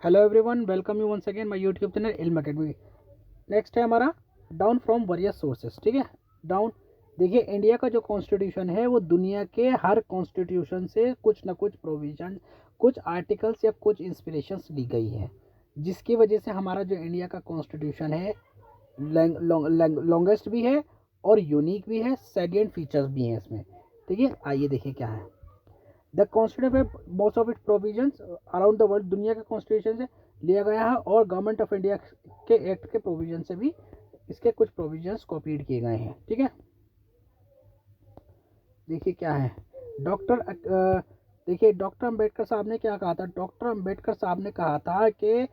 Hello everyone, welcome you once again my YouTube channel Ilm academy. Next है हमारा down from various sources. ठीक है, down. देखिए, India का जो कॉन्स्टिट्यूशन है वो दुनिया के हर कॉन्स्टिट्यूशन से कुछ ना कुछ प्रोविजन, कुछ आर्टिकल्स या कुछ इंस्पिरेशंस ली गई है, जिसकी वजह से हमारा जो इंडिया का कॉन्स्टिट्यूशन है लॉन्गेस्ट भी है और यूनिक भी है, सेलिएंट फीचर्स भी हैं इसमें। ठीक है, आइए देखिए क्या है। The constitution most of it provisions around the world, दुनिया के कॉन्स्टिट्यूशन से लिया गया है और गवर्नमेंट ऑफ इंडिया के एक्ट के प्रोविजन से भी इसके कुछ प्रोविजंस कॉपीड किए गए हैं। ठीक है, देखिए क्या है। डॉक्टर देखिए, डॉक्टर अंबेडकर साहब ने क्या कहा था। डॉक्टर अंबेडकर साहब ने कहा था कि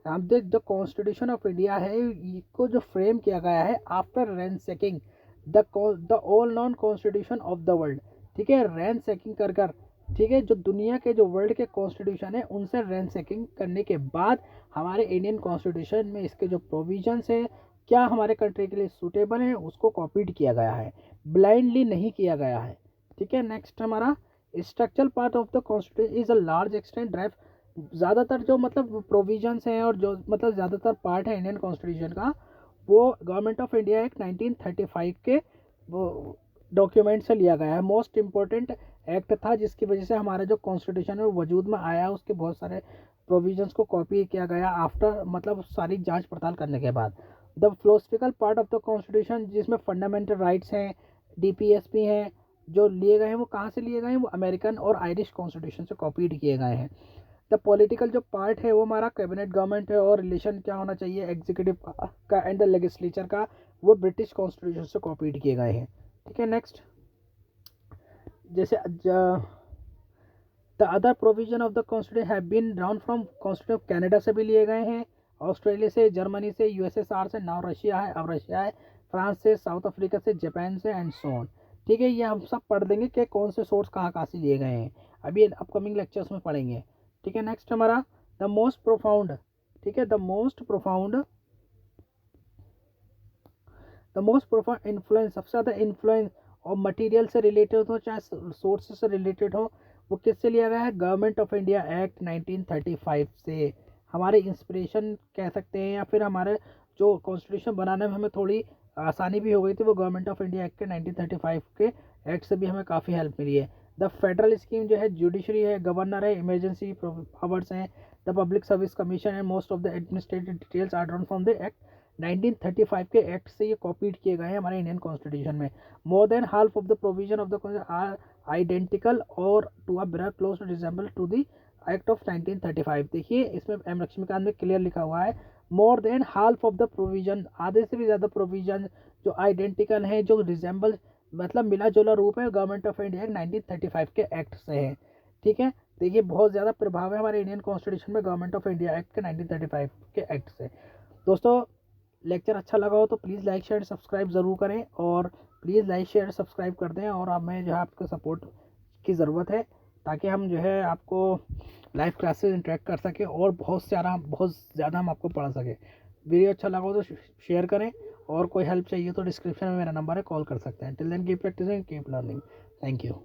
हम जो कॉन्स्टिट्यूशन ऑफ इंडिया है इसको जो फ्रेम किया गया है after ransacking the all non constitution of the world. ठीक है, रैंसैकिंग कर कर, ठीक है, जो दुनिया के जो वर्ल्ड के कॉन्स्टिट्यूशन है उनसे रैंसैकिंग करने के बाद हमारे इंडियन कॉन्स्टिट्यूशन में इसके जो प्रोविजंस है क्या हमारे कंट्री के लिए सूटेबल है उसको कॉपीड किया गया है, ब्लाइंडली नहीं किया गया है। ठीक है, नेक्स्ट हमारा structural part of the constitution is a large extent drive. ज़्यादातर जो मतलब प्रोविजंस हैं और जो मतलब ज़्यादातर पार्ट है इंडियन कॉन्स्टिट्यूशन का वो गवर्नमेंट ऑफ इंडिया एक्ट 1935 के वो डॉक्यूमेंट से लिया गया है। मोस्ट इम्पोर्टेंट एक्ट था जिसकी वजह से हमारा जो कॉन्स्टिट्यूशन है वो वजूद में आया, उसके बहुत सारे प्रोविजंस को कॉपी किया गया आफ्टर मतलब सारी जांच पड़ताल करने के बाद। The philosophical part of the constitution जिसमें फंडामेंटल राइट्स हैं, डीपीएसपी हैं, जो लिए गए हैं वो कहाँ से लिए गए हैं, वो अमेरिकन और आयरिश कॉन्स्टिट्यूशन से कॉपीड किए गए हैं। द पॉलिटिकल जो पार्ट है वो हमारा कैबिनेट गवर्नमेंट है और रिलेशन क्या होना चाहिए एग्जीक्यूटिव का एंड द लेजिस्लेचर का, वो ब्रिटिश कॉन्स्टिट्यूशन से कॉपीड किए गए हैं। ठीक है, नेक्स्ट जैसे the other provision of the constitution have been drawn from constitution of Canada से भी लिए गए हैं, ऑस्ट्रेलिया से, जर्मनी से, यूएसएसआर से, नाउ रशिया है, अब रशिया है, फ्रांस से, साउथ अफ्रीका से, जापान से एंड सो ऑन। ठीक है, ये हम सब पढ़ देंगे कि कौन से सोर्स कहाँ कहाँ से लिए गए हैं, अभी अपकमिंग लेक्चर्स में पढ़ेंगे। ठीक है, नेक्स्ट हमारा द मोस्ट प्रोफाउंड। ठीक है, द मोस्ट प्रोफाउंड इन्फ्लुएंस, सबसे ज़्यादा इन्फ्लुएंस और मटेरियल से रिलेटेड हो चाहे सोर्सेज से रिलेटेड हो, वो किससे लिया गया है, गवर्नमेंट ऑफ इंडिया एक्ट 1935 से। हमारे इंस्पिरेशन कह सकते हैं या फिर हमारे जो कॉन्स्टिट्यूशन बनाने में हमें थोड़ी आसानी भी हो गई थी वो गवर्नमेंट ऑफ इंडिया एक्ट के 1935 के एक्ट से भी हमें काफ़ी हेल्प मिली है। द फेडरल स्कीम जो है जुडिशरी है, गवर्नर है, इमरजेंसी पावर्स हैं, the public service commission and most of the administrative details are drawn from the act 1935 के एक्ट से ये कॉपीड किए गए हैं हमारे इंडियन कॉन्स्टिट्यूशन में। More than half of the provision of the are identical और to a very close resemble to the act of 1935। देखिए इसमें एम लक्ष्मीकांत में क्लियर लिखा हुआ है मोर than half of the provision, आधे से भी ज़्यादा प्रोविजन जो आइडेंटिकल हैं, जो रिजेंबल मतलब मिला जुला रूप है गवर्नमेंट ऑफ इंडिया 1935 के एक्ट से है। ठीक है, देखिए बहुत ज़्यादा प्रभाव है हमारे इंडियन कॉन्स्टिट्यूशन में गवर्नमेंट ऑफ इंडिया एक्ट के 1935 के एक्ट से। दोस्तों, लेक्चर अच्छा लगा हो तो प्लीज़ लाइक शेयर सब्सक्राइब ज़रूर करें और प्लीज़ लाइक शेयर सब्सक्राइब कर दें और हमें जो है आपको सपोर्ट की ज़रूरत है ताकि हम जो है आपको लाइव क्लासेस इंटरेक्ट कर सकें और बहुत ज़्यादा हम आपको पढ़ा सकें। वीडियो अच्छा लगा हो तो शेयर करें और कोई हेल्प चाहिए तो डिस्क्रिप्शन में मेरा नंबर है, कॉल कर सकते हैं। Till then keep practising, keep learning. Thank you.